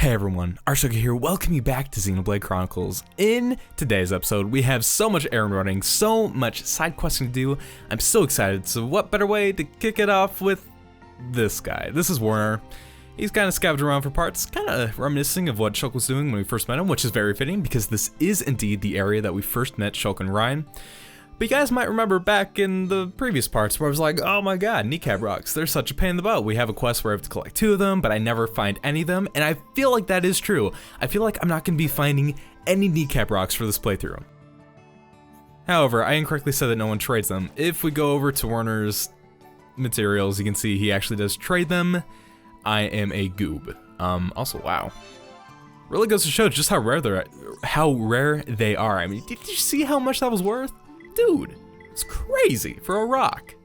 Hey everyone, ArchTalko here, welcome you back to Xenoblade Chronicles. In today's episode, we have so much errand running, so much side questing to do. I'm so excited, so what better way to kick it off with this guy. This is Warner. He's kind of scavenging around for parts, kind of reminiscing of what Shulk was doing when we first met him, which is very fitting because this is indeed the area that we first met Shulk and Ryan. But you guys might remember back in the previous parts where I was like, oh my god, kneecap rocks, they're such a pain in the butt. We have a quest where I have to collect 2 of them, but I never find any of them, and I feel like that is true. I feel like I'm not going to be finding any kneecap rocks for this playthrough. However, I incorrectly said that no one trades them. If we go over to Warner's materials, you can see he actually does trade them. I am a goob. Also, wow. Really goes to show just how rare they are. I mean, did you see how much that was worth? Dude, it's crazy for a rock.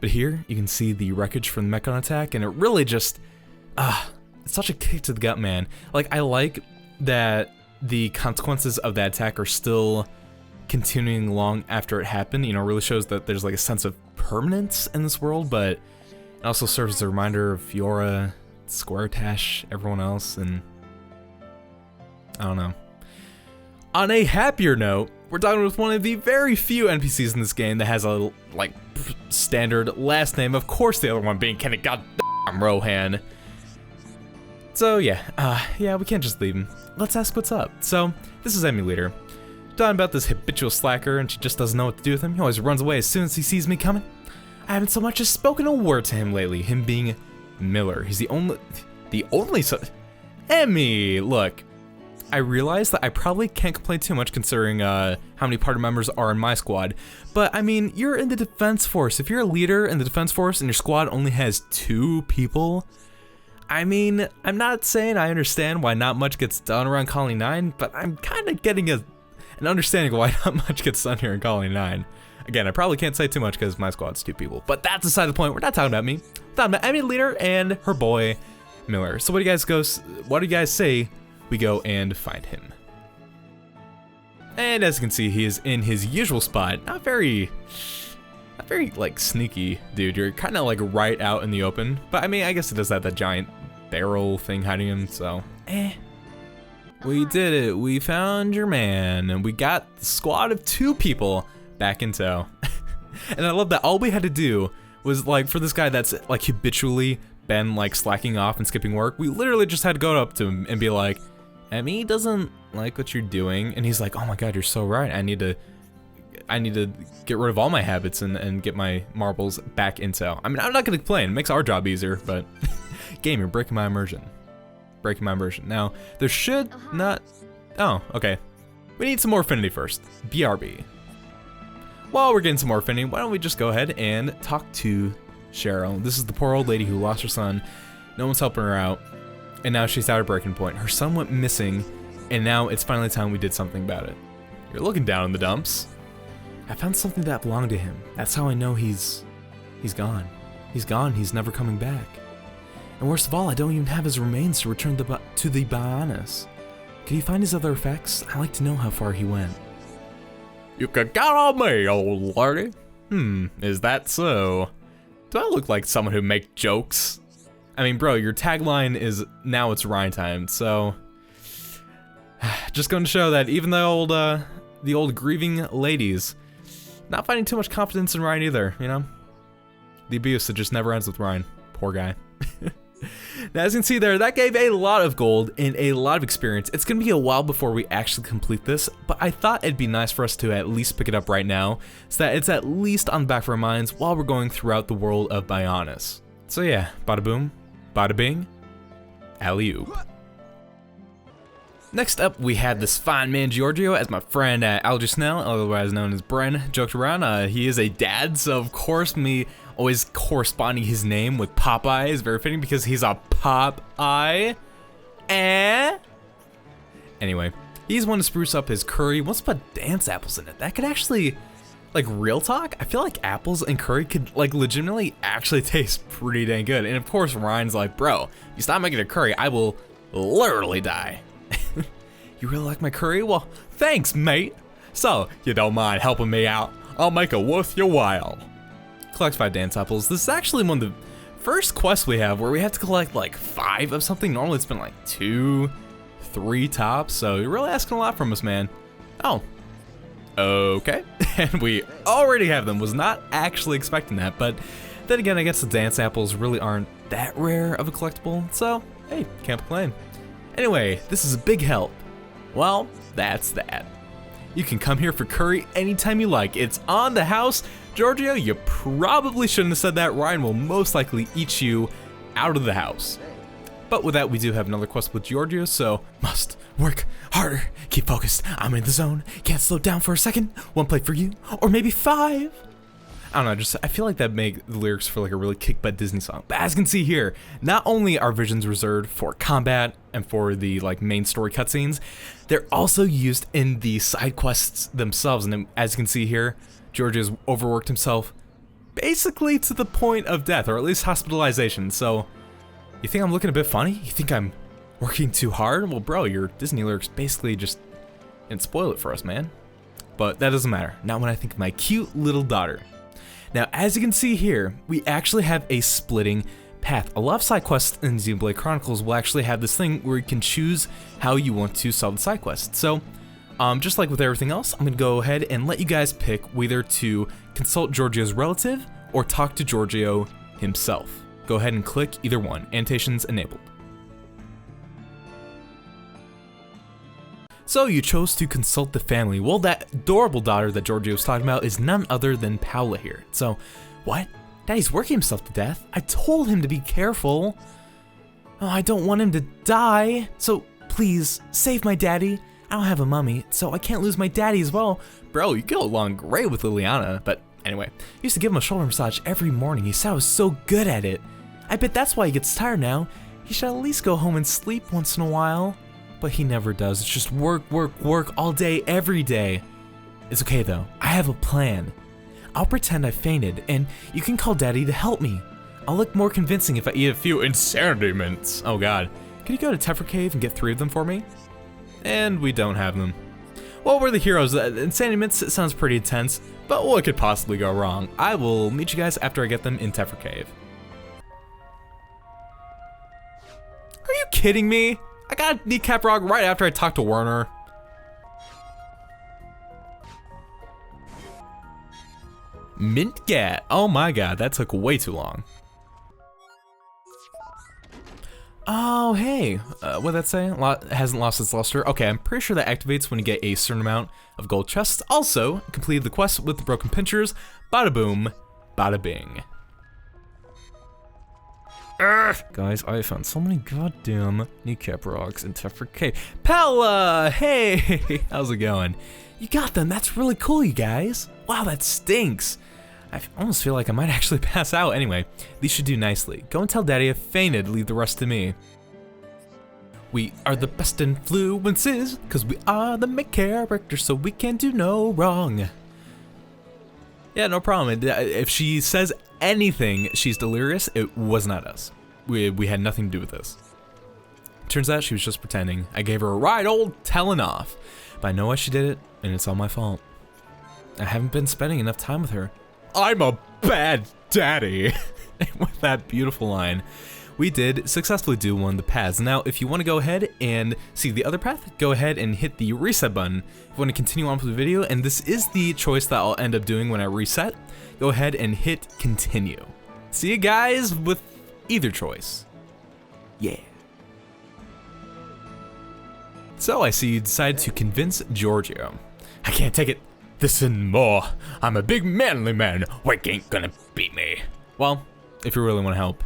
But here you can see the wreckage from the Mechon attack, and it really just, it's such a kick to the gut, man. Like, I like that the consequences of that attack are still continuing long after it happened. You know, it really shows that there's like a sense of permanence in this world, but it also serves as a reminder of Fiora, Squaretash, everyone else, and I don't know. On a happier note, we're talking with one of the very few NPCs in this game that has a, like, standard last name. Of course, the other one being Kenny goddamn Rohan. So, yeah, we can't just leave him. Let's ask what's up. So, this is Emulator. Talking about this habitual slacker, and she just doesn't know what to do with him. He always runs away as soon as he sees me coming. I haven't so much as spoken a word to him lately, him being Miller. He's the only son. Emmy, look. I realize that I probably can't complain too much considering how many party members are in my squad, but I mean, you're in the defense force. If you're a leader in the defense force and your squad only has 2 people, I mean, I'm not saying I understand why not much gets done around Colony 9, but I'm kind of getting an understanding of why not much gets done here in Colony 9. Again, I probably can't say too much because my squad's 2 people, but that's aside the point. We're not talking about me. We're talking about Emmy Leader and her boy, Miller. So what do you guys say we go and find him? And as you can see, he is in his usual spot. Not very like sneaky, dude. You're kind of like right out in the open. But I mean, I guess it does have that giant barrel thing hiding him, so We did it. We found your man, and we got the squad of 2 people back in tow. And I love that all we had to do was, like, for this guy that's like habitually been like slacking off and skipping work, we literally just had to go up to him and be like, Emmy doesn't like what you're doing, and he's like, oh my god, you're so right. I need to get rid of all my habits and get my marbles back into. I mean, I'm not gonna complain. It makes our job easier, but game, you're breaking my immersion. Breaking my immersion. Now, there should not. Oh, okay. We need some more affinity first. BRB. While we're getting some more affinity, why don't we just go ahead and talk to Cheryl. This is the poor old lady who lost her son. No one's helping her out. And now she's at a breaking point. Her son went missing, and now it's finally time we did something about it. You're looking down in the dumps. I found something that belonged to him. That's how I know he's gone. He's gone. He's never coming back. And worst of all, I don't even have his remains to return to the Bionis. Can you find his other effects? I'd like to know how far he went. You can count on me, old lady. Is that so? Do I look like someone who makes jokes? I mean, bro, your tagline is, now it's Ryan time, so just going to show that even the old grieving ladies not finding too much confidence in Ryan either, you know? The abuse that just never ends with Ryan. Poor guy. Now, as you can see there, that gave a lot of gold and a lot of experience. It's gonna be a while before we actually complete this, but I thought it'd be nice for us to at least pick it up right now, so that it's at least on the back of our minds while we're going throughout the world of Bionis. So yeah, bada boom, bada bing, alley-oop. Next up, we had this fine man Giorgio, as my friend Algie Snell, otherwise known as Bren, joked around. He is a dad, so of course me always corresponding his name with Popeye is very fitting because he's a Popeye. Anyway, he's one to spruce up his curry. Wants to put dance apples in it. That could actually, like, real talk, I feel like apples and curry could, like, legitimately actually taste pretty dang good. And of course, Ryan's like, bro, you stop making a curry, I will literally die. You really like my curry? Well, thanks, mate. So, you don't mind helping me out? I'll make it worth your while. Collect 5 dance apples. This is actually one of the first quest we have where we have to collect like 5 of something. Normally it's been like 2, 3 tops, so you're really asking a lot from us, man. Oh, okay. And we already have them. Was not actually expecting that, but then again, I guess the dance apples really aren't that rare of a collectible, so hey, can't complain. Anyway, this is a big help. Well, that's that. You can come here for curry anytime you like. It's on the house. Giorgio, you probably shouldn't have said that. Ryan will most likely eat you out of the house. But with that, we do have another quest with Giorgio, so must work harder. Keep focused. I'm in the zone. Can't slow down for a second. 1 plate for you, or maybe 5. I don't know, I feel like that make the lyrics for like a really kick-butt Disney song. But as you can see here, not only are visions reserved for combat and for the like main story cutscenes, they're also used in the side quests themselves. And as you can see here, Giorgio's overworked himself basically to the point of death, or at least hospitalization. So, you think I'm looking a bit funny? You think I'm working too hard? Well, bro, your Disney lyrics basically just didn't spoil it for us, man. But that doesn't matter. Not when I think of my cute little daughter. Now, as you can see here, we actually have a splitting path. A lot of side quests in Xenoblade Chronicles will actually have this thing where you can choose how you want to solve the side quest. So, just like with everything else, I'm gonna go ahead and let you guys pick whether to consult Giorgio's relative or talk to Giorgio himself. Go ahead and click either one. Annotations enabled. So you chose to consult the family. Well, that adorable daughter that Giorgio was talking about is none other than Paola here. So, what? Daddy's working himself to death? I told him to be careful. Oh, I don't want him to die. So, please, save my daddy. I don't have a mummy, so I can't lose my daddy as well. Bro, you get along great with Liliana, but anyway. I used to give him a shoulder massage every morning. He said I was so good at it. I bet that's why he gets tired now. He should at least go home and sleep once in a while. But he never does. It's just work, work, work all day, every day. It's okay though. I have a plan. I'll pretend I fainted, and you can call Daddy to help me. I'll look more convincing if I eat a few insanity mints. Oh god. Can you go to Tephra Cave and get 3 of them for me? And we don't have them. Well, we're the heroes. Insanity mints sounds pretty intense, but what could possibly go wrong? I will meet you guys after I get them in Tephra Cave. Are you kidding me? I got a kneecap rock right after I talked to Werner. Mint Gat. Oh my god, that took way too long. Oh, hey. What'd that say? Hasn't lost its luster. Okay, I'm pretty sure that activates when you get a certain amount of gold chests. Also, completed the quest with the broken pinchers. Bada boom, bada bing. Guys, I found so many goddamn kneecap rocks in Tephra Cave. Paola, hey, how's it going? You got them, that's really cool, you guys. Wow, that stinks. I almost feel like I might actually pass out. Anyway, these should do nicely. Go and tell Daddy I fainted, leave the rest to me. We are the best influences, cause we are the main characters, so we can do no wrong. Yeah, no problem. If she says anything, she's delirious, it was not us. We had nothing to do with this. Turns out she was just pretending. I gave her a right old telling off. But I know why she did it, and it's all my fault. I haven't been spending enough time with her. I'm a bad daddy. With that beautiful line. We did successfully do one of the paths. Now, if you want to go ahead and see the other path, go ahead and hit the reset button. If you want to continue on with the video, and this is the choice that I'll end up doing when I reset, go ahead and hit continue. See you guys with either choice. Yeah. So I see you decided to convince Giorgio. I can't take it this and more. I'm a big manly man. Work ain't gonna beat me. Well, if you really want to help.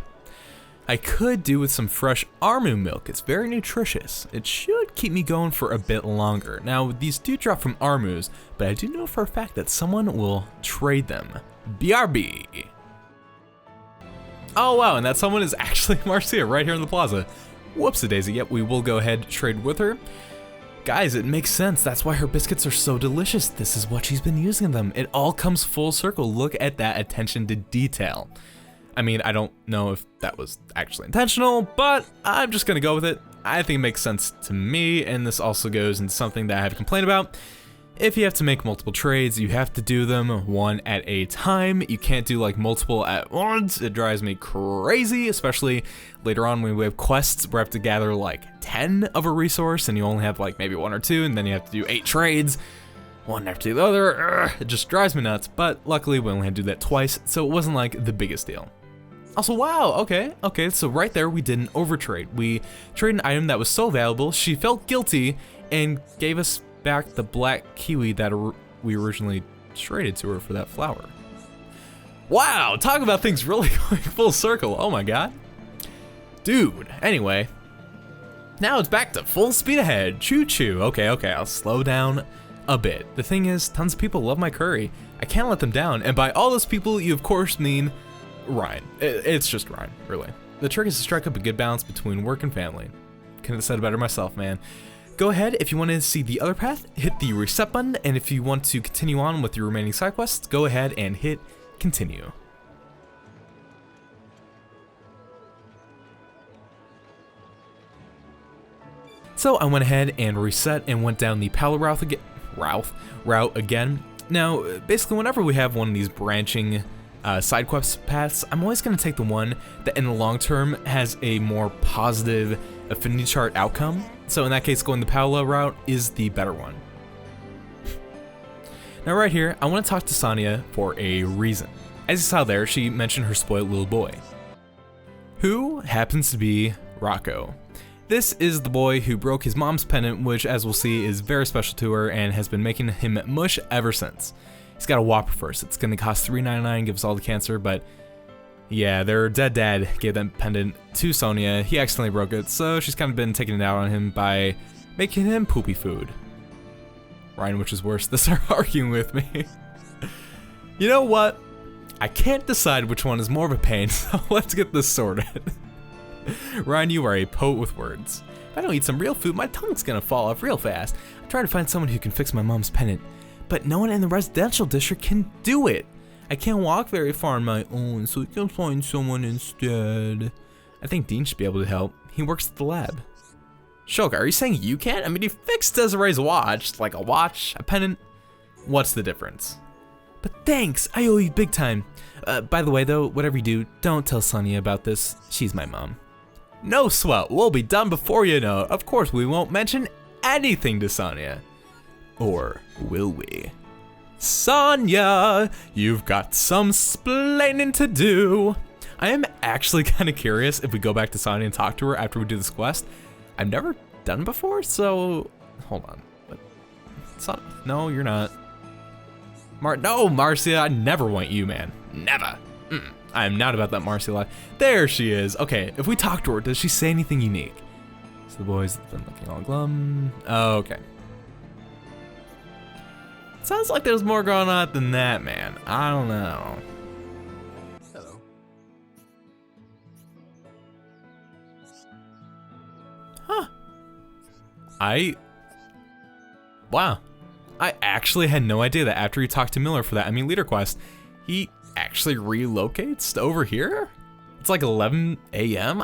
I could do with some fresh Armu milk. It's very nutritious. It should keep me going for a bit longer. Now, these do drop from Armus, but I do know for a fact that someone will trade them. BRB. Oh wow, and that someone is actually Marcia right here in the plaza. Whoopsie-daisy, yep, we will go ahead and trade with her. Guys, it makes sense. That's why her biscuits are so delicious. This is what she's been using them. It all comes full circle. Look at that attention to detail. I mean, I don't know if that was actually intentional, but I'm just gonna go with it. I think it makes sense to me, and this also goes into something that I have complained about. if you have to make multiple trades, you have to do them one at a time. You can't do like multiple at once. It drives me crazy, especially later on when we have quests where I have to gather like 10 of a resource and you only have like maybe 1 or 2, and then you have to do 8 trades, one after the other. It just drives me nuts, but luckily we only had to do that twice, so it wasn't like the biggest deal. Also, wow, okay, so right there we did an overtrade. We traded an item that was so valuable, she felt guilty and gave us back the black kiwi that we originally traded to her for that flower. Wow, talk about things really going full circle, oh my god. Dude, anyway, now it's back to full speed ahead, choo-choo. Okay, I'll slow down a bit. The thing is, tons of people love my curry. I can't let them down, and by all those people, you of course mean Ryan. It's just Ryan, really. The trick is to strike up a good balance between work and family. Couldn't have said it better myself, man. Go ahead, if you want to see the other path, hit the reset button, and if you want to continue on with your remaining side quests, go ahead and hit continue. So I went ahead and reset and went down the Palo route again. Now, basically whenever we have one of these branching side quest paths, I'm always going to take the one that in the long term has a more positive affinity chart outcome. So in that case, going the Paolo route is the better one. Now right here, I want to talk to Sonia for a reason. As you saw there, she mentioned her spoiled little boy, who happens to be Rocco. This is the boy who broke his mom's pendant, which as we'll see is very special to her and has been making him mush ever since. He's got a Whopper first. It's gonna cost $3.99, gives all the cancer, but yeah, their dead dad gave that pendant to Sonia. He accidentally broke it, so she's kind of been taking it out on him by making him poopy food. Ryan, which is worse, this are arguing with me. You know what? I can't decide which one is more of a pain, so let's get this sorted. Ryan, you are a poet with words. If I don't eat some real food, my tongue's gonna fall off real fast. I tried to find someone who can fix my mom's pendant, but no one in the residential district can do it. I can't walk very far on my own, so we can find someone instead. I think Dean should be able to help. He works at the lab. Shulk, are you saying you can't? I mean, he fixed Desiree's watch, like a watch, a pendant. What's the difference? But thanks, I owe you big time. By the way though, whatever you do, don't tell Sonia about this. She's my mom. No sweat, we'll be done before you know it. Of course, we won't mention anything to Sonia. Or will we? Sonia, you've got some splaining to do. I am actually kind of curious if we go back to Sonia and talk to her after we do this quest. I've never done it before, so hold on. No, you're not. No, Marcia, I never want you, man. Never. I am not about that Marcia life. There she is. Okay, if we talk to her, does she say anything unique? So the boys have been looking all glum. Oh, okay. Sounds like there's more going on than that, man. I don't know. Hello. Huh. Wow. I actually had no idea that after he talked to Miller for that, leader quest, he actually relocates to over here? It's like 11 a.m.?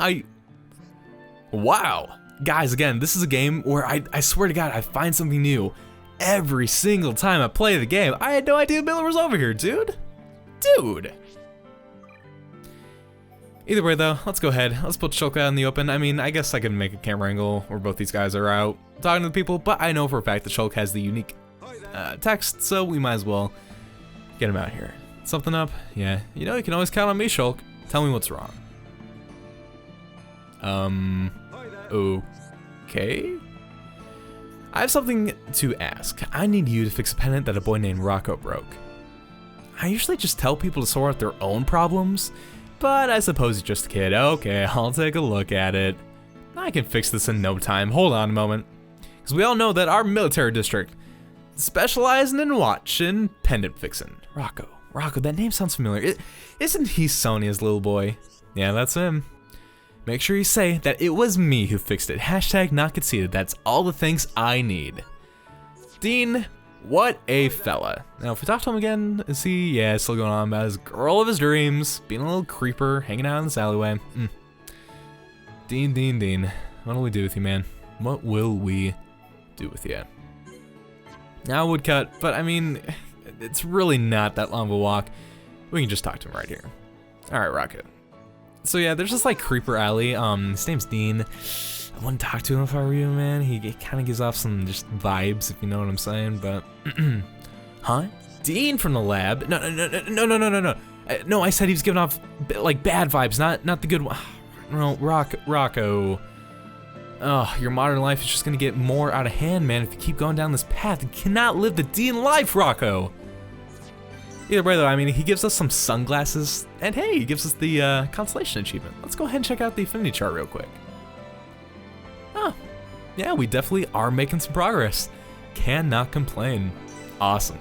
Wow. Guys, again, this is a game where I swear to God, I find something new every single time I play the game. I had no idea Miller was over here, dude. Either way though, let's go ahead. Let's put Shulk out in the open. I guess I can make a camera angle where both these guys are out talking to the people, but I know for a fact that Shulk has the unique text, so we might as well get him out here. Something up? Yeah. You know, you can always count on me, Shulk. Tell me what's wrong. Okay. I have something to ask. I need you to fix a pendant that a boy named Rocco broke. I usually just tell people to sort out their own problems, but I suppose he's just a kid. Okay, I'll take a look at it. I can fix this in no time. Hold on a moment. Because we all know that our military district specializing in watching pendant fixing. Rocco, that name sounds familiar. Isn't he Sonia's little boy? Yeah, that's him. Make sure you say that it was me who fixed it. Hashtag not conceited. That's all the things I need. Dean, what a fella. Now, if we talk to him again, is he, yeah, still going on about his girl of his dreams, being a little creeper, hanging out in this alleyway. Dean, what will we do with you, man? What will we do with you? Now I would cut, but I mean, it's really not that long of a walk. We can just talk to him right here. All right, Rocket. So yeah, there's this like creeper alley. His name's Dean. I wouldn't talk to him if I were you, man. He kind of gives off some just vibes, if you know what I'm saying. But, huh? Dean from the lab? No. No, I said he was giving off like bad vibes, not the good one. No, Rocco. Oh, your modern life is just gonna get more out of hand, man. If you keep going down this path, you cannot live the Dean life, Rocco. Either way, though, I mean, he gives us some sunglasses, and hey, he gives us the constellation achievement. Let's go ahead and check out the affinity chart real quick. Oh, yeah, we definitely are making some progress. Cannot complain. Awesome.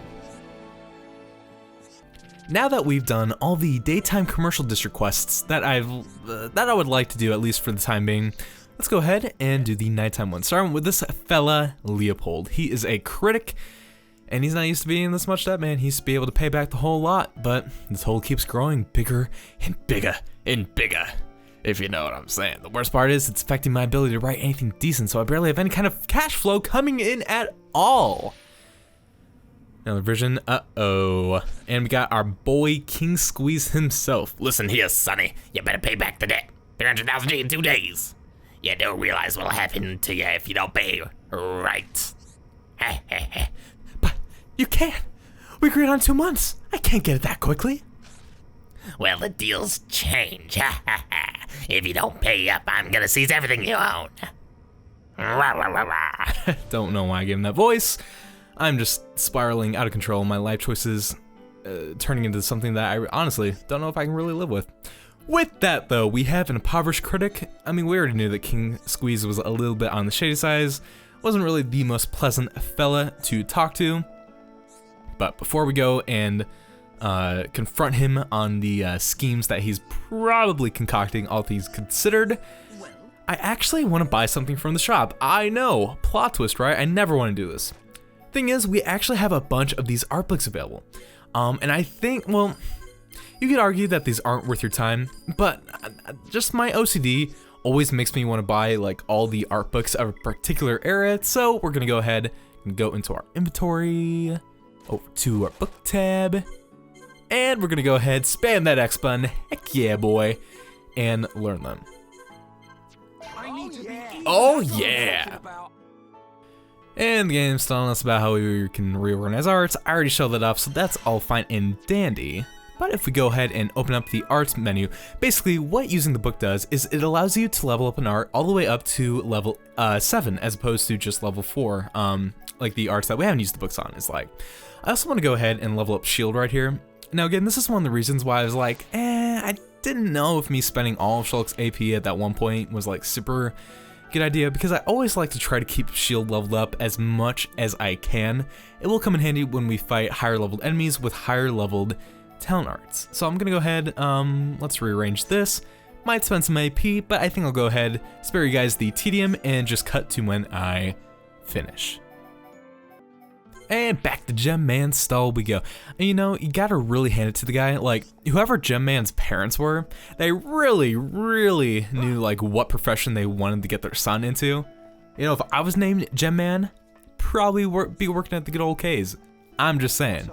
Now that we've done all the daytime commercial district quests that I would like to do, at least for the time being, let's go ahead and do the nighttime one. Starting with this fella, Leopold. He is a critic, and he's not used to being this much debt, man. He used to be able to pay back the whole lot, but this hole keeps growing bigger and bigger and bigger, if you know what I'm saying. The worst part is it's affecting my ability to write anything decent, so I barely have any kind of cash flow coming in at all. Another version, uh-oh. And we got our boy King Squeeze himself. Listen here, Sonny, you better pay back the debt. 300,000 in 2 days. You don't realize what'll happen to you if you don't pay, right? But you can't. We agreed on 2 months. I can't get it that quickly. Well, the deals change. If you don't pay up, I'm gonna seize everything you own. Don't know why I gave him that voice. I'm just spiraling out of control. My life choices turning into something that I honestly don't know if I can really live with. With that, though, we have an impoverished critic. I mean, we already knew that King Squeeze was a little bit on the shady side. Wasn't really the most pleasant fella to talk to. But before we go and confront him on the schemes that he's probably concocting, all things considered, I actually want to buy something from the shop. I know, plot twist, right? I never want to do this. Thing is, we actually have a bunch of these art books available. And I think, well, you could argue that these aren't worth your time, but just my OCD always makes me want to buy like all the art books of a particular era. So we're gonna go ahead and go into our inventory, over to our book tab, and we're gonna go ahead, spam that X button, heck yeah, boy, and learn them. Oh yeah! And the game's telling us about how we can reorganize arts. I already showed that off, so that's all fine and dandy. But if we go ahead and open up the arts menu, basically what using the book does is it allows you to level up an art all the way up to level 7, as opposed to just level 4, like the arts that we haven't used the books on is like. I also want to go ahead and level up shield right here. Now again, this is one of the reasons why I was like, I didn't know if me spending all of Shulk's AP at that one point was like super good idea, because I always like to try to keep shield leveled up as much as I can. It will come in handy when we fight higher leveled enemies with higher leveled talent arts. So I'm gonna go ahead, let's rearrange this. Might spend some AP, but I think I'll go ahead, spare you guys the tedium, and just cut to when I finish. And back to Gem Man's stall we go. And you know, you gotta really hand it to the guy, like, whoever Gem Man's parents were, they really knew like what profession they wanted to get their son into. You know, if I was named Gem Man, probably be working at the good old K's. I'm just saying.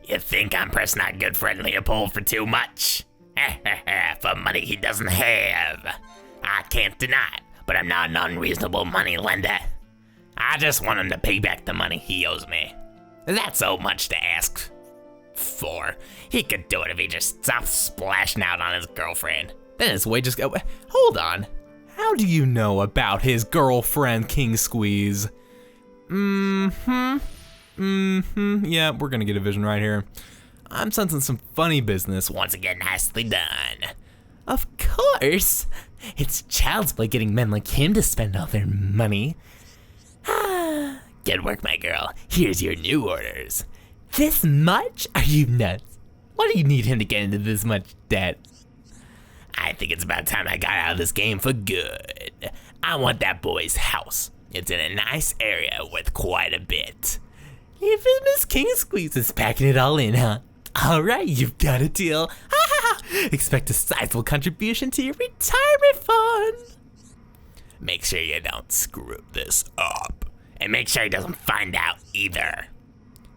You think I'm pressing that good friend Leopold for too much? For money he doesn't have. I can't deny it, but I'm not an unreasonable money lender. I just want him to pay back the money he owes me. That's so much to ask for. He could do it if he just stopped splashing out on his girlfriend. Then his wages go. Hold on. How do you know about his girlfriend, King Squeeze? Yeah, we're gonna get a vision right here. I'm sensing some funny business. Once again, nicely done. Of course. It's child's play getting men like him to spend all their money. Good work, my girl. Here's your new orders. This much? Are you nuts? Why do you need him to get into this much debt? I think it's about time I got out of this game for good. I want that boy's house. It's in a nice area with quite a bit. Infamous King Squeeze is packing it all in, huh? Alright, you've got a deal. Expect a sizable contribution to your retirement fund. Make sure you don't screw this up. And make sure he doesn't find out either.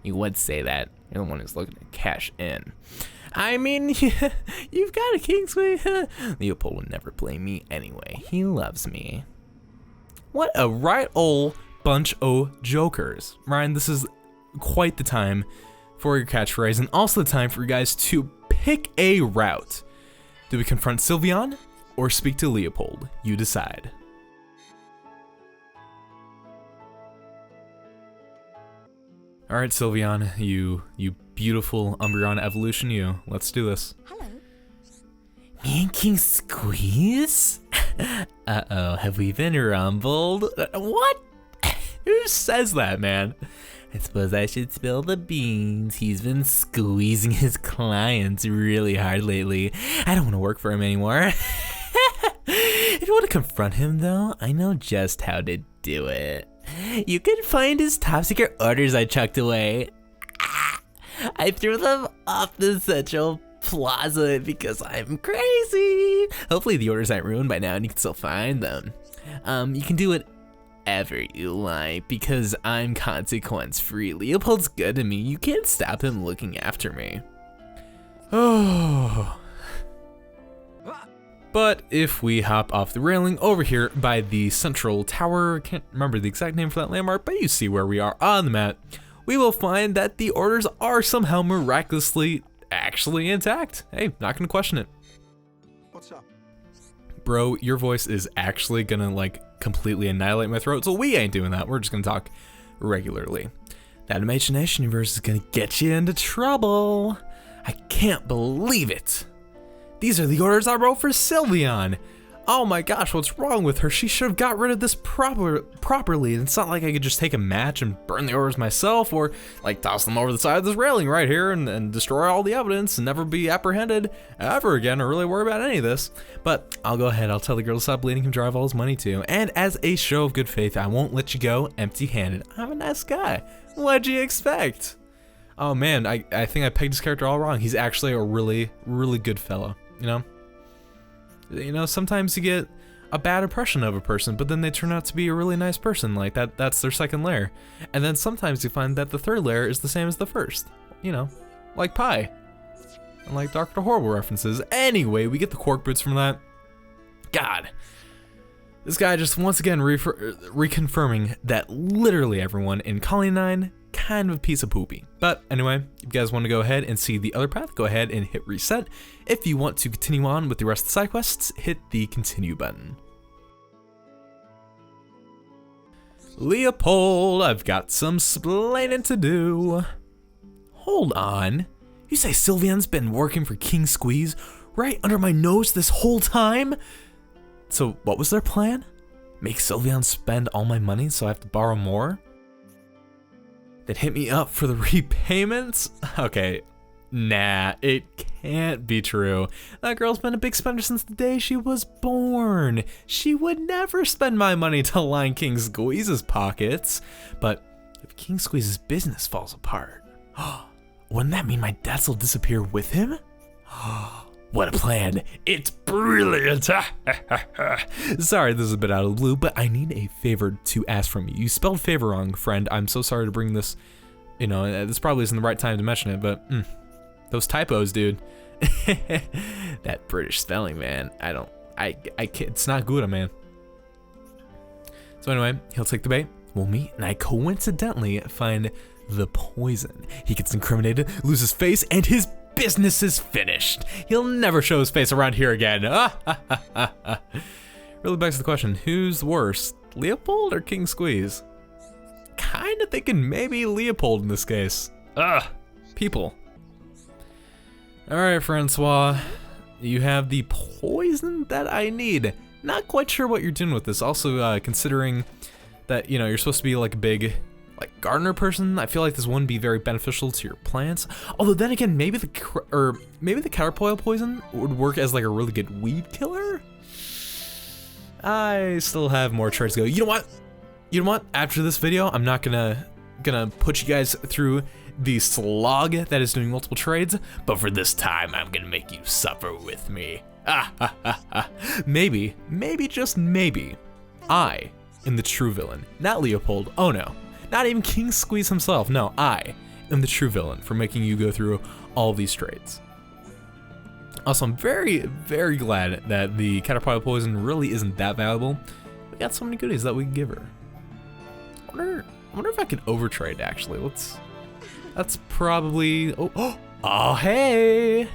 You would say that. You're the one who's looking to cash in. I mean, you've got a king squeeze. Leopold would never blame me anyway. He loves me. What a right ol' bunch o' jokers. Ryan, this is quite the time for your catchphrase, and also the time for you guys to pick a route. Do we confront Sylveon or speak to Leopold? You decide. All right, Sylveon, you beautiful Umbreon evolution, you. Let's do this. Hello. Me and King Squeeze? Uh-oh, have we been rumbled? What? Who says that, man? I suppose I should spill the beans. He's been squeezing his clients really hard lately. I don't want to work for him anymore. If you want to confront him, though, I know just how to do it. You can find his top secret orders I chucked away. I threw them off the Central Plaza because I'm crazy. Hopefully the orders aren't ruined by now and you can still find them. You can do whatever you like because I'm consequence free. Leopold's good to me. You can't stop him looking after me. Oh. But if we hop off the railing over here by the central tower, can't remember the exact name for that landmark, but you see where we are on the map, we will find that the orders are somehow miraculously actually intact. Hey, not gonna question it. What's up? Bro, your voice is actually gonna like completely annihilate my throat, so we ain't doing that. We're just gonna talk regularly. That imagination universe is gonna get you into trouble. I can't believe it. These are the orders I wrote for Sylveon. Oh my gosh, what's wrong with her? She should have got rid of this properly. It's not like I could just take a match and burn the orders myself, or like toss them over the side of this railing right here and destroy all the evidence and never be apprehended ever again or really worry about any of this. But I'll go ahead, I'll tell the girl to stop bleeding him drive all his money too. And as a show of good faith, I won't let you go empty-handed. I'm a nice guy. What'd you expect? Oh man, I think I pegged his character all wrong. He's actually a really, really good fellow, you know? You know, sometimes you get a bad impression of a person, but then they turn out to be a really nice person. Like that's their second layer. And then sometimes you find that the third layer is the same as the first. You know, like pie. And like Dr. Horrible references. Anyway, we get the cork boots from that. God. This guy just once again reconfirming that literally everyone in Colony 9 kind of a piece of poopy. But anyway, if you guys want to go ahead and see the other path, go ahead and hit reset. If you want to continue on with the rest of the side quests, hit the continue button. Leopold, I've got some splaining to do. Hold on. You say Sylveon's been working for King Squeeze right under my nose this whole time? So what was their plan? Make Sylveon spend all my money so I have to borrow more? Then hit me up for the repayments? Okay, nah, it can't be true. That girl's been a big spender since the day she was born. She would never spend my money to line King Squeeze's pockets. But if King Squeeze's business falls apart, wouldn't that mean my debts will disappear with him? What a plan. It's brilliant. Sorry, this is a bit out of the blue, but I need a favor to ask from you. You spelled favor wrong, friend. I'm so sorry to bring this, you know, this probably isn't the right time to mention it, but those typos, dude. That British spelling, man. I can't, it's not good, man. So anyway, he'll take the bait. We'll meet, and I coincidentally find the poison. He gets incriminated, loses face, and his business is finished. He'll never show his face around here again. Really begs the question, who's worse, Leopold or King Squeeze? Kinda thinking maybe Leopold in this case. People. Alright, Francois. You have the poison that I need. Not quite sure what you're doing with this. Also, considering that, you know, you're supposed to be like a big gardener person, I feel like this wouldn't be very beneficial to your plants. Although then again, maybe the counterpoil poison would work as like a really good weed killer. I still have more traits to go. You know what? You know what? After this video, I'm not gonna put you guys through the slog that is doing multiple trades, but for this time, I'm gonna make you suffer with me. Maybe, just maybe, I am the true villain, not Leopold. Oh no, not even King Squeeze himself. No, I am the true villain for making you go through all these trades. Also, I'm very, very glad that the caterpillar poison really isn't that valuable. We got so many goodies that we can give her. I wonder if I could overtrade actually. That's probably, oh hey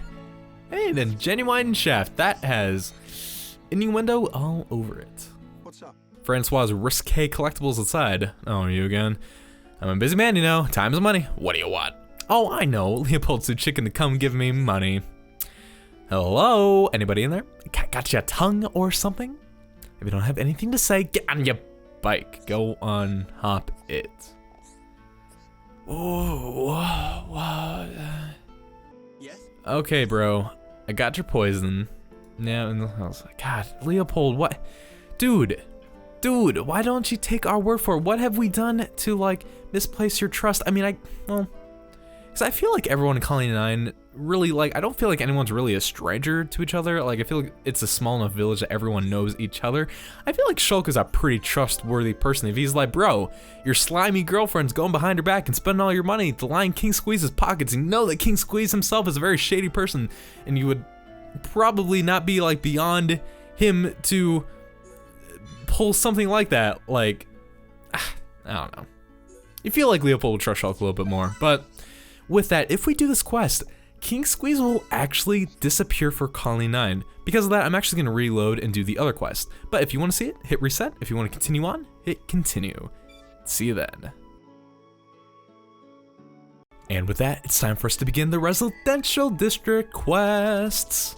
then genuine shaft that has innuendo all over it. What's up? Francois' risque collectibles aside. Oh, you again? I'm a busy man, you know. Time is money. What do you want? Oh, I know. Leopold's too chicken to come give me money. Hello? Anybody in there? Got you a tongue or something? If you don't have anything to say, get on your bike. Go on, hop it. Oh, Yes? okay, bro. I got your poison. Now in the house. God, Leopold, what? Dude, why don't you take our word for it? What have we done to, like, misplace your trust? I mean, because I feel like everyone in Colony 9 really, like, I don't feel like anyone's really a stranger to each other. Like, I feel like it's a small enough village that everyone knows each other. I feel like Shulk is a pretty trustworthy person. If he's like, bro, your slimy girlfriend's going behind your back and spending all your money to line King Squeeze's pockets, and you know that King Squeeze himself is a very shady person, and you would probably not be, like, beyond him to pull something like that. Like, I don't know. You feel like Leopold will trust Shulk a little bit more, but with that, if we do this quest, King Squeeze will actually disappear for Colony 9. Because of that, I'm actually going to reload and do the other quest. But if you want to see it, hit reset. If you want to continue on, hit continue. See you then. And with that, it's time for us to begin the Residential District quests.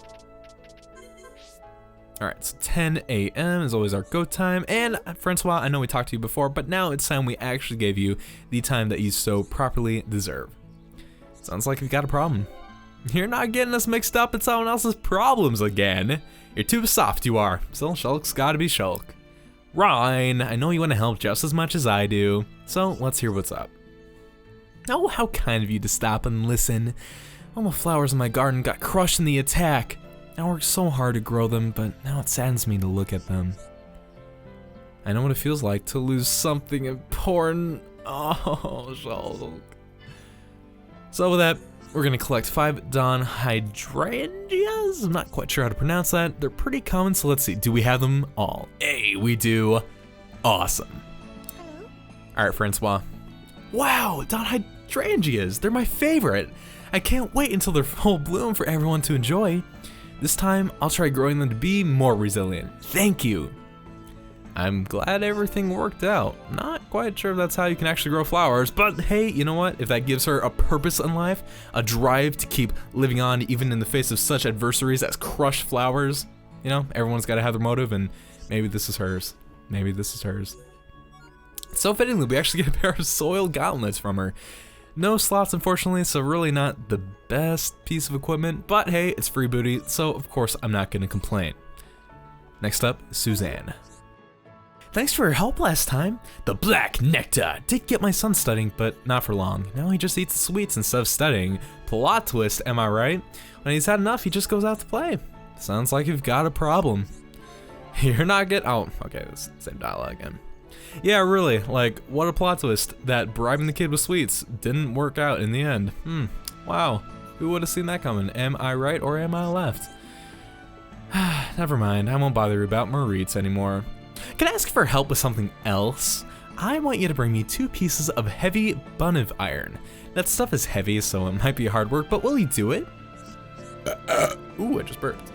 Alright, so 10 a.m. is always our go time. And Francois, I know we talked to you before, but now it's time we actually gave you the time that you so properly deserve. Sounds like you've got a problem. You're not getting us mixed up in someone else's problems again. You're too soft, you are. Still, Shulk's gotta be Shulk. Ryan, I know you want to help just as much as I do, so let's hear what's up. Oh, how kind of you to stop and listen. All the flowers in my garden got crushed in the attack. I worked so hard to grow them, but now it saddens me to look at them. I know what it feels like to lose something important. Oh, Shulk. So with that, we're gonna collect 5 Dawn hydrangeas. I'm not quite sure how to pronounce that. They're pretty common, so let's see. Do we have them all? Hey, we do. Awesome. All right, Francois. Wow, Dawn hydrangeas. They're my favorite. I can't wait until they're full bloom for everyone to enjoy. This time, I'll try growing them to be more resilient. Thank you. I'm glad everything worked out. Not quite sure if that's how you can actually grow flowers, but hey, you know what? If that gives her a purpose in life, a drive to keep living on even in the face of such adversaries as crushed flowers, you know, everyone's got to have their motive, and maybe this is hers. Maybe this is hers. So fittingly, we actually get a pair of soil gauntlets from her. No slots, unfortunately, so really not the best piece of equipment, but hey, it's free booty, so of course I'm not gonna complain. Next up, Suzanne. Thanks for your help last time. The black nectar did get my son studying, but not for long. Now he just eats the sweets instead of studying. Plot twist, am I right? When he's had enough, he just goes out to play. Sounds like you've got a problem. You're not good. Oh, okay, this same dialogue again. Yeah, really, like, what a plot twist that bribing the kid with sweets didn't work out in the end. Wow, who would have seen that coming? Am I right or am I left? Never mind, I won't bother you about Moritz anymore. Can I ask for help with something else? I want you to bring me 2 pieces of heavy Buniv iron. That stuff is heavy, so it might be hard work, but will you do it? Ooh, I just burped.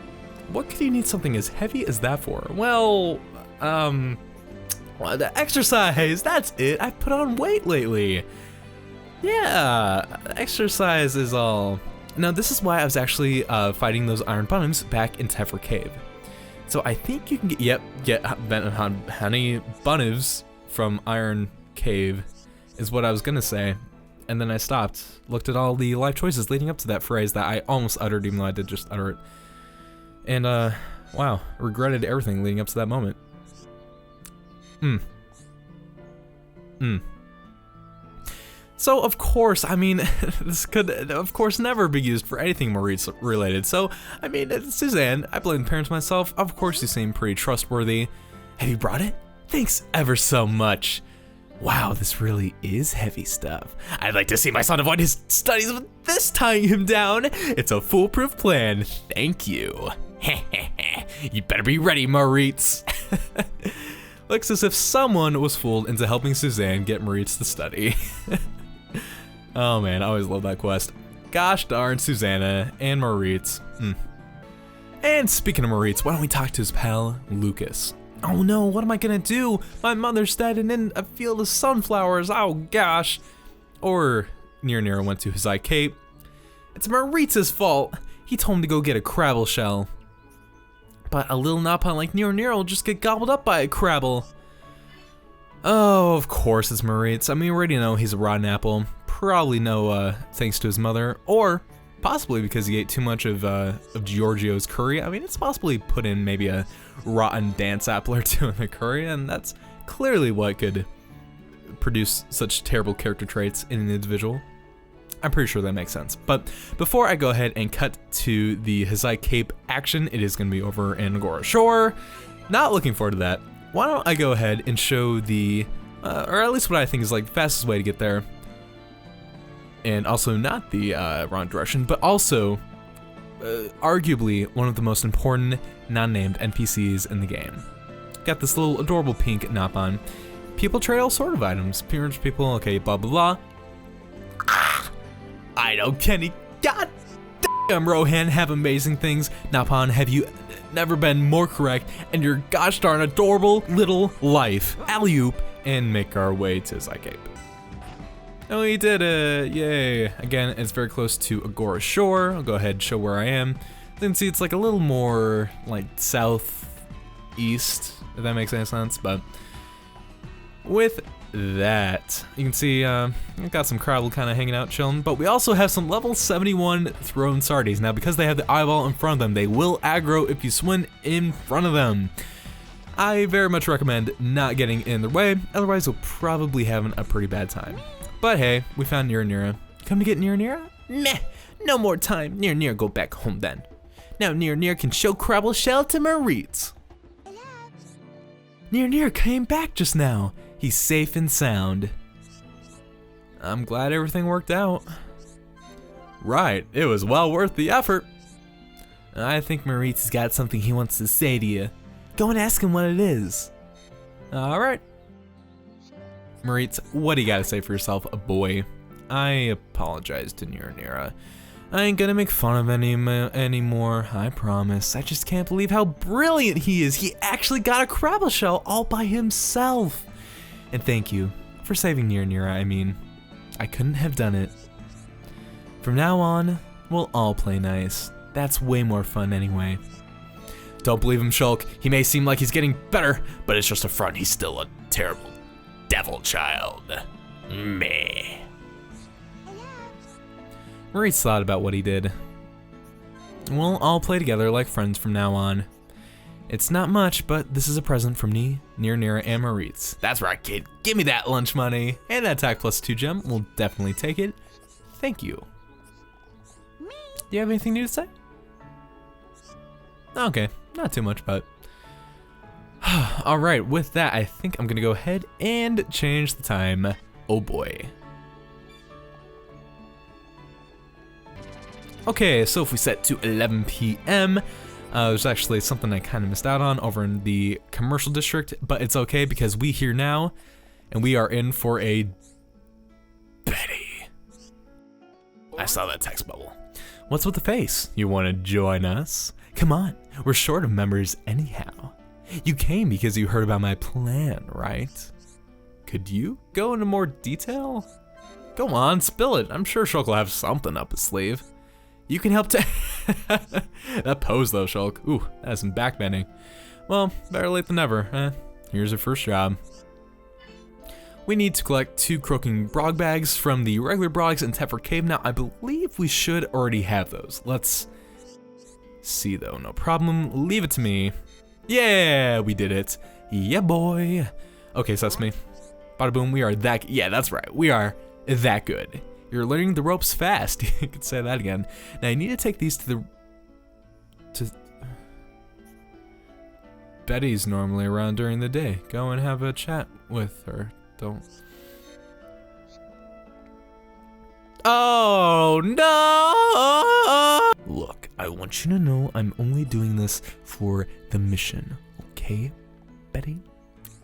What could you need something as heavy as that for? Well, the exercise, that's it. I've put on weight lately. Yeah, exercise is all. Now, this is why I was actually fighting those iron Bunivs back in Tephra Cave. So I think you can get honey Bunivs from Iron Cave, is what I was gonna say. And then I stopped, looked at all the life choices leading up to that phrase that I almost uttered, even though I did just utter it. And wow, regretted everything leading up to that moment. So of course, I mean, this could of course never be used for anything Moritz related. So, I mean, Suzanne, I blame the parents myself. Of course you seem pretty trustworthy. Have you brought it? Thanks ever so much. Wow, this really is heavy stuff. I'd like to see my son avoid his studies with this tying him down. It's a foolproof plan. Thank you. You better be ready, Moritz. Looks as if someone was fooled into helping Suzanne get Moritz to study. Oh man, I always love that quest. Gosh darn Susanna and Moritz. And speaking of Moritz, why don't we talk to his pal, Lucas? Oh no, what am I gonna do? My mother's dead and in a field of sunflowers, oh gosh. Or Nir went to his Cape. It's Moritz's fault. He told him to go get a Crabble shell. But a little Napon like Nir will just get gobbled up by a Crabble. Oh, of course it's Moritz. I mean, we already know he's a rotten apple. Probably no thanks to his mother, or possibly because he ate too much of Giorgio's curry. I mean, it's possibly put in maybe a rotten dance apple or two in the curry, and that's clearly what could produce such terrible character traits in an individual. I'm pretty sure that makes sense. But before I go ahead and cut to the Hazai Cape action, it is going to be over in Agora Shore. Not looking forward to that. Why don't I go ahead and show the, or at least what I think is like the fastest way to get there. And also not the wrong direction, but also arguably one of the most important non-named NPCs in the game. Got this little adorable pink Napon. People trade all sort of items. People, okay, blah blah blah. I know, Kenny. God damn, Rohan have amazing things. Napon, have you never been more correct? And your gosh darn adorable little life. Alley-oop, and make our way to Hazai Cape. Oh, we did it! Yay! Again, it's very close to Agora Shore. I'll go ahead and show where I am. You can see it's like a little more like southeast, if that makes any sense. But with that, you can see I've got some Crabble kind of hanging out, chilling. But we also have some level 71 thrown Sardies. Now, because they have the eyeball in front of them, they will aggro if you swim in front of them. I very much recommend not getting in their way, otherwise you'll probably having a pretty bad time. But hey, we found Nira. Come to get Nira? Meh, no more time. Nira, go back home then. Now Nira can show Crabble Shell to Moritz. Nira came back just now. He's safe and sound. I'm glad everything worked out. Right, it was well worth the effort. I think Moritz has got something he wants to say to you. Go and ask him what it is. Alright. Moritz, what do you gotta say for yourself, a boy? I apologize to Nira. I ain't gonna make fun of anymore, I promise. I just can't believe how brilliant he is. He actually got a Crabble shell all by himself. And thank you for saving Nira. I mean, I couldn't have done it. From now on, we'll all play nice. That's way more fun anyway. Don't believe him, Shulk. He may seem like he's getting better, but it's just a front. He's still a terrible devil child. Meh. Moritz thought about what he did. We'll all play together like friends from now on. It's not much, but this is a present from me, Nira, and Moritz. That's right, kid. Give me that lunch money. And that attack +2 gem. We'll definitely take it. Thank you. Do you have anything new to say? Okay, not too much, but... Alright, with that, I think I'm gonna go ahead and change the time. Oh boy. Okay, so if we set to 11 p.m., there's actually something I kind of missed out on over in the commercial district, but it's okay because we here now, and we are in for a Betty. I saw that text bubble. What's with the face? You want to join us? Come on, we're short of members anyhow. You came because you heard about my plan, right? Could you go into more detail? Go on, spill it. I'm sure Shulk will have something up his sleeve. You can help to... That pose though, Shulk. Ooh, that's some backbending. Well, better late than never. Here's your first job. We need to collect 2 croaking brog bags from the regular brogs in Tephra Cave. Now, I believe we should already have those. Let's see though, no problem. Leave it to me. Yeah, we did it. Yeah, boy. Okay, Sesame. Bada boom, we are that... Yeah, that's right. We are that good. You're learning the ropes fast. You could say that again. Now, you need to take these to the... Betty's normally around during the day. Go and have a chat with her. Don't. Oh no! Look, I want you to know I'm only doing this for the mission, okay? Betty?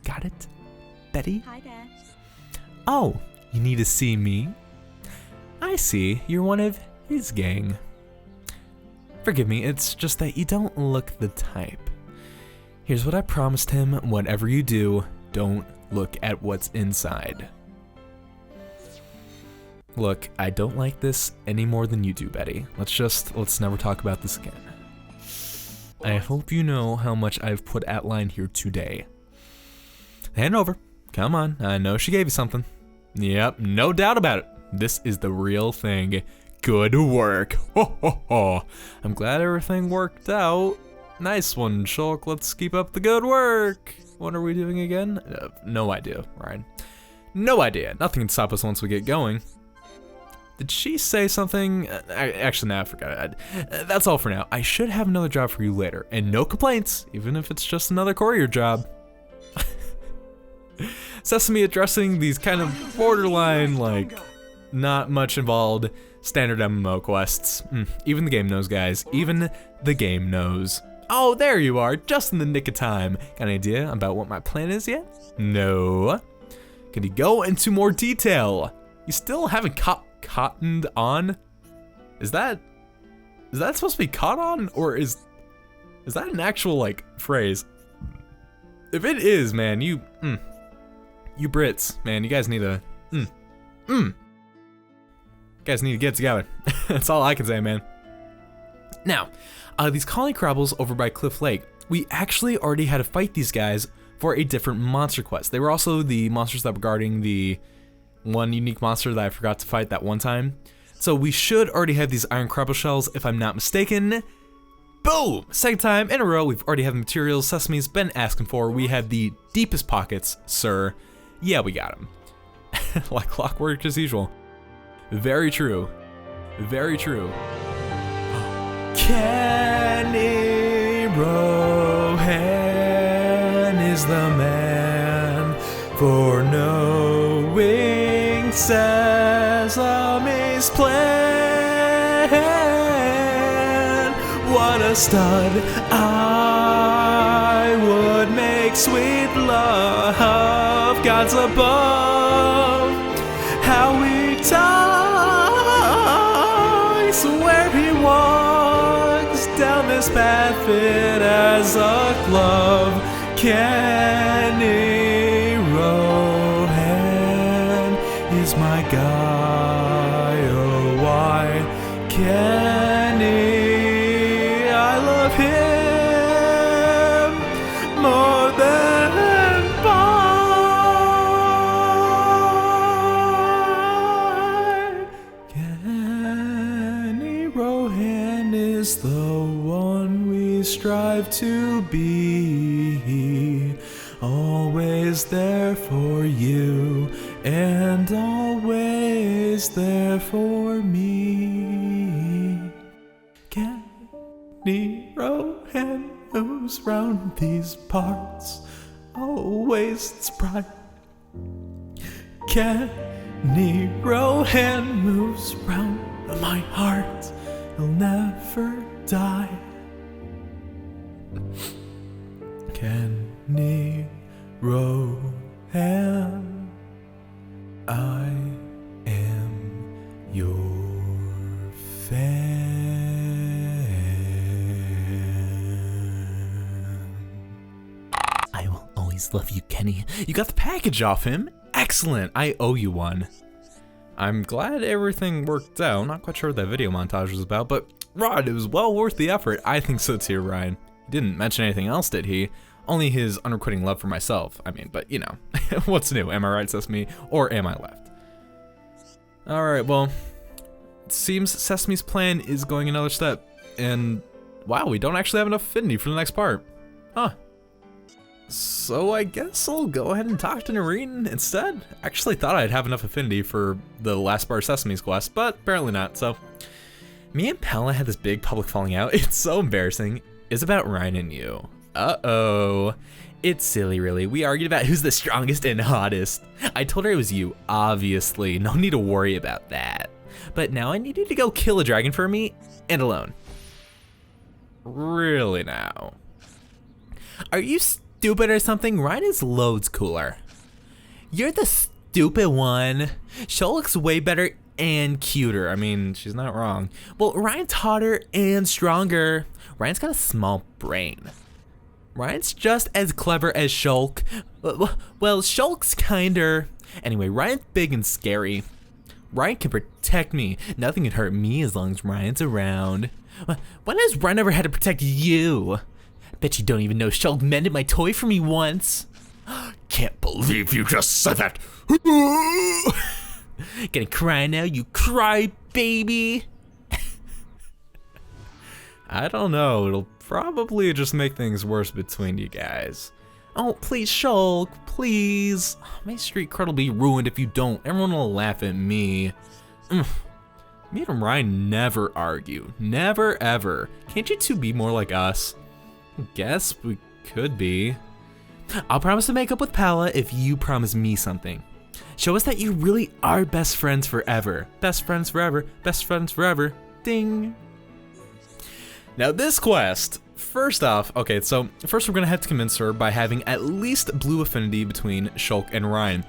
Got it? Betty? Hi there. Oh, you need to see me? I see, you're one of his gang. Forgive me, it's just that you don't look the type. Here's what I promised him, whatever you do, don't look at what's inside. Look, I don't like this any more than you do, Betty. Let's never talk about this again. I hope you know how much I've put at line here today. Hand over. Come on, I know she gave you something. Yep, no doubt about it. This is the real thing. Good work. Ho ho ho. I'm glad everything worked out. Nice one, Shulk. Let's keep up the good work. What are we doing again? No idea, Ryan. No idea. Nothing can stop us once we get going. Did she say something? Actually, no, I forgot. That's all for now. I should have another job for you later. And no complaints, even if it's just another courier job. Sesame addressing these kind of borderline, like, not much involved standard MMO quests. Even the game knows, guys. Even the game knows. Oh, there you are, just in the nick of time. Got an idea about what my plan is yet? No. Can you go into more detail? You still haven't cottoned on? Is that supposed to be caught on, or is that an actual, like, phrase? If it is, man, you Brits, man, you guys need to, you guys need to get together. That's all I can say, man. Now, these colony crabbles over by Cliff Lake, we actually already had to fight these guys for a different monster quest. They were also the monsters that were guarding the one unique monster that I forgot to fight that one time. So we should already have these iron crabble shells, if I'm not mistaken. Boom! Second time in a row, we've already have the materials Sesame's been asking for. We have the deepest pockets, sir. Yeah, we got them. Like clockwork as usual. Very true. Very true. Kenny Rohan is the man for knowing Sesame's plan. What a stud. I would make sweet love gods above. How we talks where he walks down this path fit as a glove. Kenny Rohan is my guy. Oh, why Kenny? I love him more than mine. Kenny Rohan is the one we strive to be. Always there for you and always there for me. Kenny Rohan moves round these parts, always it's bright. Kenny Rohan moves round my heart, he'll never die. Kenny Rohan, I am your fan. I will always love you, Kenny. You got the package off him? Excellent, I owe you one. I'm glad everything worked out. Not quite sure what that video montage was about, but Rod, it was well worth the effort. I think so too, Ryan. He didn't mention anything else, did he? Only his unrequiting love for myself. I mean, but you know, what's new? Am I right, Sesame? Or am I left? Alright, well, it seems Sesame's plan is going another step. And wow, we don't actually have enough affinity for the next part. Huh. So I guess I'll go ahead and talk to Noreen instead. Actually thought I'd have enough affinity for the last part of Sesame's quest, but apparently not, so. Me and Pella had this big public falling out. It's so embarrassing. It's about Ryan and you. Uh-oh. It's silly, really. We argued about who's the strongest and hottest. I told her it was you, obviously. No need to worry about that. But now I need you to go kill a dragon for me, and alone. Really now? Are you stupid or something? Ryan is loads cooler. You're the stupid one. Shulk's way better and cuter. I mean, she's not wrong. Well, Ryan's hotter and stronger. Ryan's got a small brain. Ryan's just as clever as Shulk. Well, Shulk's kinder. Anyway, Ryan's big and scary. Ryan can protect me. Nothing can hurt me as long as Ryan's around. When has Ryan ever had to protect you? Bet you don't even know Shulk mended my toy for me once. Can't believe you just said that. Gonna cry now, you cry baby. I don't know, it'll probably just make things worse between you guys. Oh, please, Shulk, please. My street cred will be ruined if you don't. Everyone will laugh at me. Me and Ryan never argue. Never, ever. Can't you two be more like us? Guess we could be. I'll promise to make up with Pala if you promise me something. Show us that you really are best friends forever. Best friends forever. Best friends forever. Ding. Now this quest, first off, okay, so first we're gonna have to convince her by having at least blue affinity between Shulk and Ryan.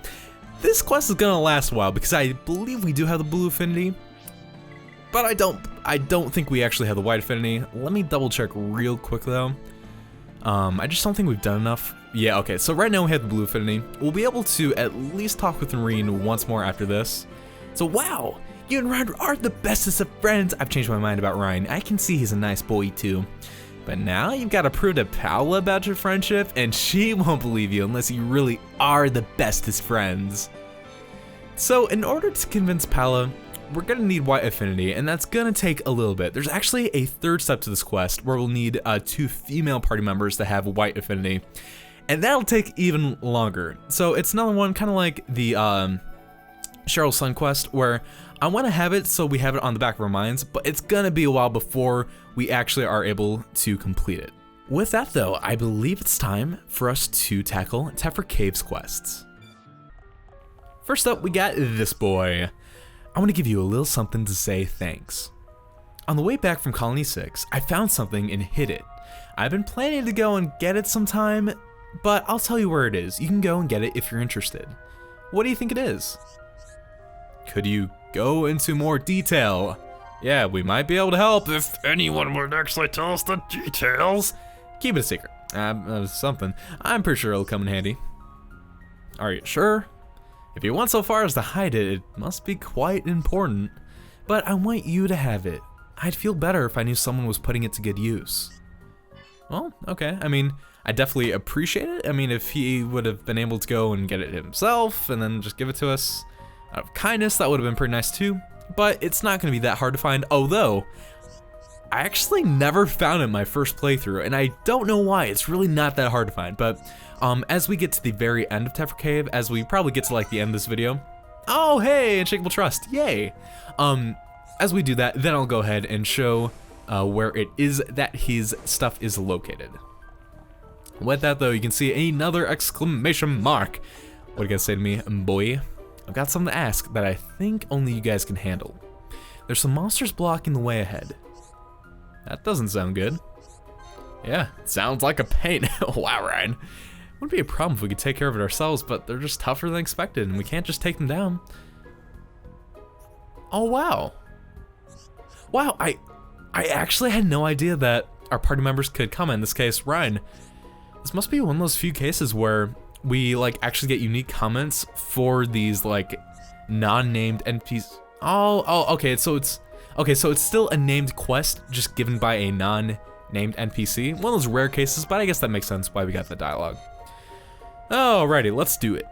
This quest is gonna last a while because I believe we do have the blue affinity, but I don't think we actually have the white affinity. Let me double check real quick though. I just don't think we've done enough. Yeah, okay, so right now we have the blue affinity. We'll be able to at least talk with Noreen once more after this. So wow, you and Ryan are the bestest of friends. I've changed my mind about Ryan. I can see he's a nice boy too. But now you've got to prove to Paula about your friendship, and she won't believe you unless you really are the bestest friends. So in order to convince Paula, we're gonna need white affinity, and that's gonna take a little bit. There's actually a third step to this quest where we'll need 2 female party members to have white affinity, and that'll take even longer. So it's another one kind of like the Cheryl's Son quest, where I want to have it so we have it on the back of our minds, but it's gonna be a while before we actually are able to complete it. With that though, I believe it's time for us to tackle Tephra Cave's quests. First up, we got this boy. I want to give you a little something to say thanks. On the way back from Colony 6, I found something and hid it. I've been planning to go and get it sometime, but I'll tell you where it is. You can go and get it if you're interested. What do you think it is? Could you go into more detail? Yeah, we might be able to help if anyone would actually tell us the details. Keep it a secret. Something. I'm pretty sure it'll come in handy. Are you sure? If you went so far as to hide it, it must be quite important. But I want you to have it. I'd feel better if I knew someone was putting it to good use. Well, okay. I mean, I definitely appreciate it. I mean, if he would have been able to go and get it himself and then just give it to us out of kindness, that would have been pretty nice too. But it's not going to be that hard to find, although I actually never found it in my first playthrough, and I don't know why. It's really not that hard to find, but as we get to the very end of Tephra Cave, as we probably get to like the end of this video, oh hey, Unshakable Trust, yay! As we do that, then I'll go ahead and show where it is that his stuff is located. With that though, you can see another exclamation mark. What are you gonna say to me, boy? I've got something to ask that I think only you guys can handle. There's some monsters blocking the way ahead. That doesn't sound good. Yeah, it sounds like a pain. Wow, Ryan. Wouldn't be a problem if we could take care of it ourselves, but they're just tougher than expected, and we can't just take them down. Oh, wow. Wow, I actually had no idea that our party members could come, in this case, Ryan. This must be one of those few cases where we like actually get unique comments for these like non-named NPCs. Okay, so it's still a named quest just given by a non-named NPC. One of those rare cases, but I guess that makes sense why we got the dialogue. Alrighty, let's do it.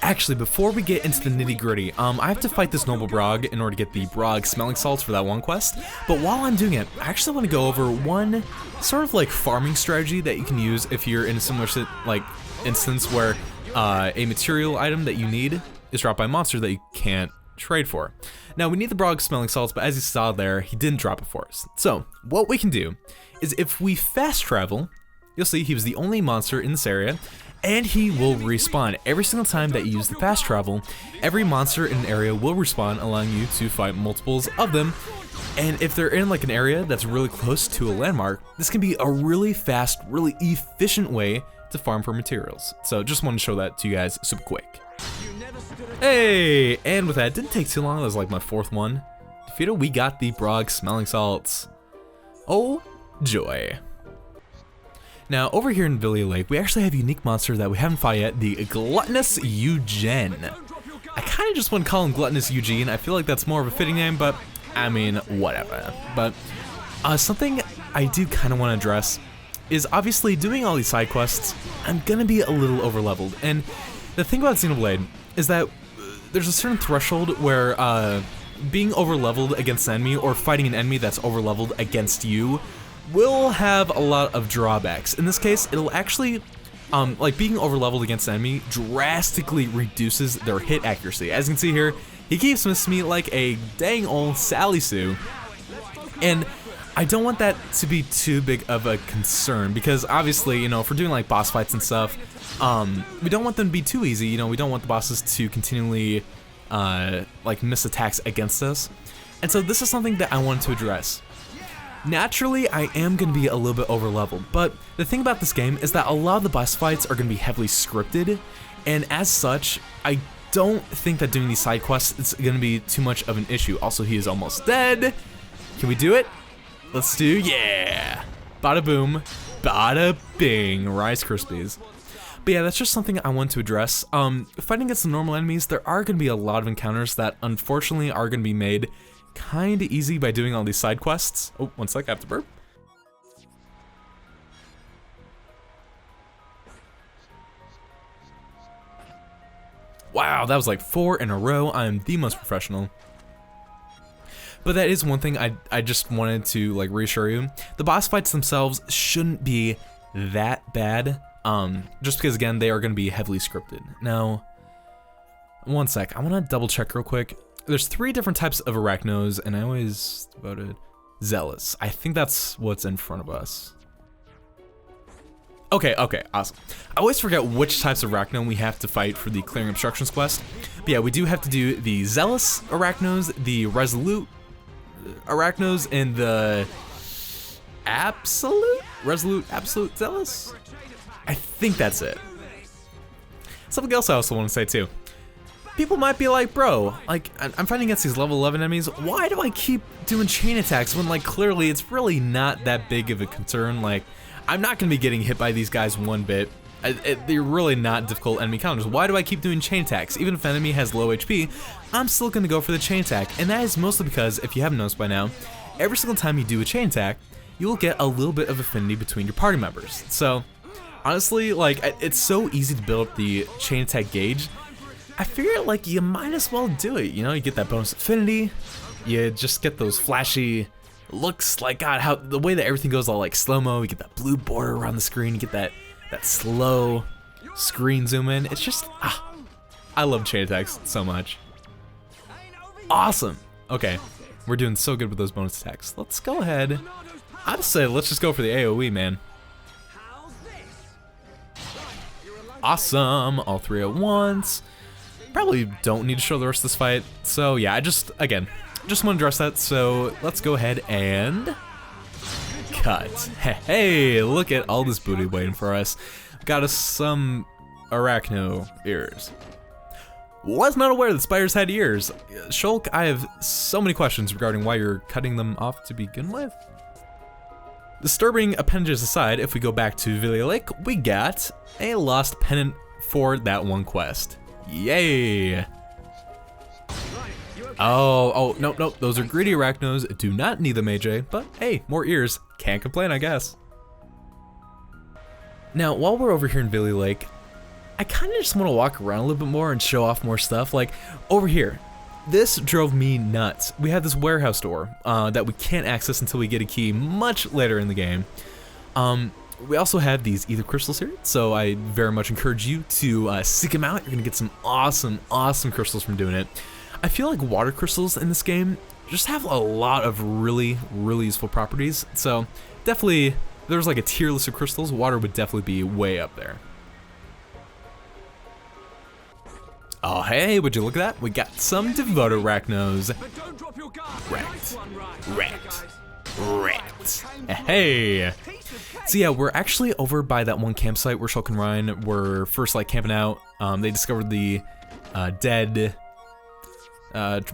Actually, before we get into the nitty-gritty, I have to fight this noble Brog in order to get the Brog smelling salts for that one quest. But while I'm doing it, I actually want to go over one sort of like farming strategy that you can use if you're in a similar like instance where a material item that you need is dropped by a monster that you can't trade for. Now we need the Brog smelling salts, but as you saw there, he didn't drop it for us. So what we can do is if we fast travel you'll see he was the only monster in this area, and he will respawn. Every single time that you use the fast travel, every monster in an area will respawn, allowing you to fight multiples of them. And if they're in like an area that's really close to a landmark, this can be a really fast, really efficient way to farm for materials. So just wanted to show that to you guys super quick. Hey, and with that, it didn't take too long. It was like my 4th one. Defeated, we got the Brog Smelling Salts. Oh, joy. Now, over here in Villia Lake, we actually have a unique monster that we haven't fought yet, the Gluttonous Eugene. I kind of just want to call him Gluttonous Eugene. I feel like that's more of a fitting name, but I mean, whatever. But something I do kind of want to address is obviously doing all these side quests, I'm going to be a little overleveled. And the thing about Xenoblade is that there's a certain threshold where being overleveled against an enemy or fighting an enemy that's overleveled against you will have a lot of drawbacks. In this case, it'll actually, like being overleveled against an enemy drastically reduces their hit accuracy. As you can see here, he keeps missing me like a dang old Sally Sue. And I don't want that to be too big of a concern because obviously, you know, if we're doing like boss fights and stuff, we don't want them to be too easy. You know, we don't want the bosses to continually like miss attacks against us. And so this is something that I wanted to address. Naturally, I am going to be a little bit overleveled, but the thing about this game is that a lot of the boss fights are going to be heavily scripted, and as such, I don't think that doing these side quests is going to be too much of an issue. Also, he is almost dead. Can we do it? Let's do, yeah. Bada boom, bada bing, Rice Krispies. But yeah, that's just something I want to address. Fighting against the normal enemies, there are going to be a lot of encounters that unfortunately are going to be made kind of easy by doing all these side quests. Oh, one sec, I have to burp. Wow, that was like 4 in a row. I am the most professional. But that is one thing I just wanted to like reassure you. The boss fights themselves shouldn't be that bad. Just because again, they are going to be heavily scripted. Now, one sec, I want to double check real quick. There's 3 different types of Arachnos, and I always voted Zealous. I think that's what's in front of us. Okay, awesome. I always forget which types of Arachno we have to fight for the Clearing Obstructions quest. But yeah, we do have to do the Zealous Arachnos, the Resolute Arachnos, and the Resolute Absolute Zealous? I think that's it. Something else I also want to say too. People might be like, bro, like, I'm fighting against these level 11 enemies. Why do I keep doing chain attacks when, like, clearly it's really not that big of a concern? Like, I'm not going to be getting hit by these guys one bit. They're really not difficult enemy counters. Why do I keep doing chain attacks? Even if an enemy has low HP, I'm still going to go for the chain attack. And that is mostly because, if you haven't noticed by now, every single time you do a chain attack, you will get a little bit of affinity between your party members. So, honestly, like, it's so easy to build up the chain attack gauge. I figure like you might as well do it, you know, you get that bonus affinity, you just get those flashy looks, like God, how the way that everything goes all like slow-mo, you get that blue border around the screen, you get that slow screen zoom in. It's just, I love chain attacks so much. Awesome. Okay, we're doing so good with those bonus attacks. Let's go ahead. I'd say let's just go for the AoE, man. Awesome, all 3 at once. Probably don't need to show the rest of this fight. So yeah, I just want to address that. So let's go ahead and cut. Hey, look at all this booty waiting for us. Got us some Arachno ears. Was not aware that spiders had ears. Shulk, I have so many questions regarding why you're cutting them off to begin with. Disturbing appendages aside, if we go back to Villia Lake, we got a lost pendant for that one quest. Yay! Oh, no, those are greedy Arachnos, do not need them, AJ, but hey, more ears, can't complain, I guess. Now, while we're over here in Villia Lake, I kind of just want to walk around a little bit more and show off more stuff. Like, over here, this drove me nuts. We have this warehouse door that we can't access until we get a key much later in the game. We also have these ether crystals here, so I very much encourage you to seek them out. You're gonna get some awesome crystals from doing it. I feel like water crystals in this game just have a lot of really useful properties, so definitely there's like a tier list of crystals, water would definitely be way up there. Oh, hey, would you look at that? We got some devoted Arachnos. Wrecked. Hey. So yeah, we're actually over by that one campsite where Shulk and Ryan were first like camping out. They discovered the dead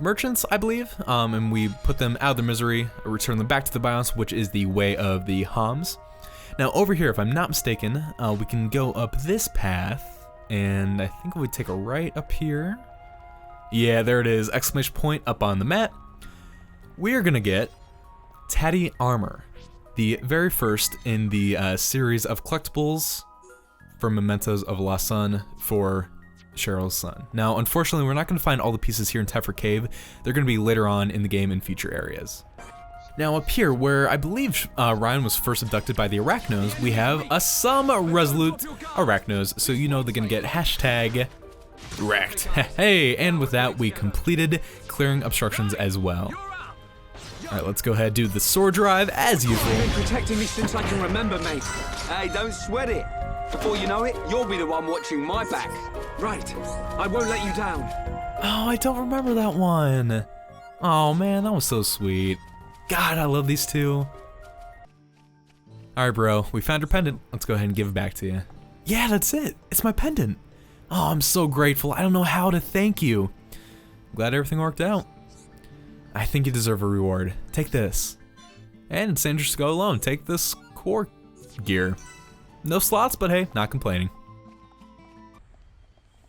merchants, I believe, and we put them out of their misery, returned them back to the biomes, which is the way of the Homs. Now over here, if I'm not mistaken, we can go up this path, and I think we take a right up here. Yeah, there it is, exclamation point up on the map. We are gonna get Tatty Armor, the very first in the series of collectibles for Mementos of Lost Son for Cheryl's son. Now, unfortunately, we're not going to find all the pieces here in Tephra Cave. They're going to be later on in the game in future areas. Now, up here, where I believe Ryan was first abducted by the Arachnos, we have some resolute Arachnos, so you know they're going to get hashtag wrecked. Hey, and with that, we completed clearing obstructions as well. All right, let's go ahead and do the sword drive as usual. You've been protecting me since I can remember, mate. Hey, don't sweat it. Before you know it, you'll be the one watching my back. Right, I won't let you down. Oh, I don't remember that one. Oh man, that was so sweet. God, I love these two. All right, bro, we found your pendant. Let's go ahead and give it back to you. Yeah, that's it. It's my pendant. Oh, I'm so grateful. I don't know how to thank you. I'm glad everything worked out. I think you deserve a reward. Take this. And it's dangerous to go alone. Take this core gear. No slots, but hey, not complaining.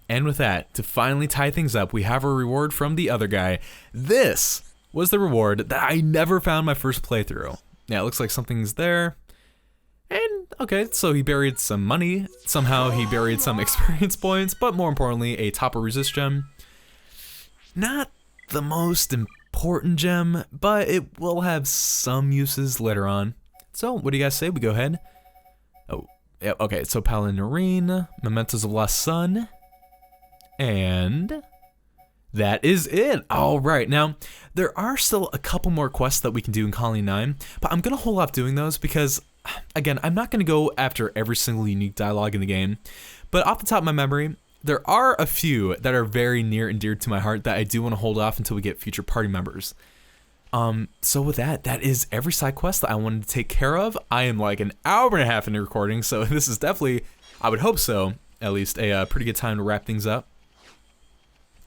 And with that, to finally tie things up, we have a reward from the other guy. This was the reward that I never found my first playthrough. Yeah, it looks like something's there. And, okay, so he buried some money. Somehow he buried some experience points, but more importantly, a topper resist gem. Not the most important gem, but it will have some uses later on. So, what do you guys say? We go ahead. Oh, yeah, okay, so Paladin Arena, Mementos of Lost Son, and that is it. All right, now, there are still a couple more quests that we can do in Colony 9, but I'm gonna hold off doing those because, again, I'm not gonna go after every single unique dialogue in the game, but off the top of my memory, there are a few that are very near and dear to my heart that I do want to hold off until we get future party members. So with that, that is every side quest that I wanted to take care of. I am like an hour and a half into recording, so this is definitely, I would hope so, at least a pretty good time to wrap things up.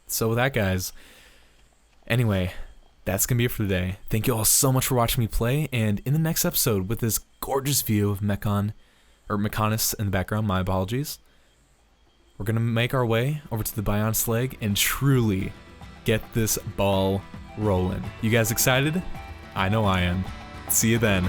So with that, guys, anyway, that's gonna be it for today. Thank you all so much for watching me play, and in the next episode, with this gorgeous view of Mechonis in the background, my apologies, we're gonna make our way over to the Bion Slag and truly get this ball rolling. You guys excited? I know I am. See you then.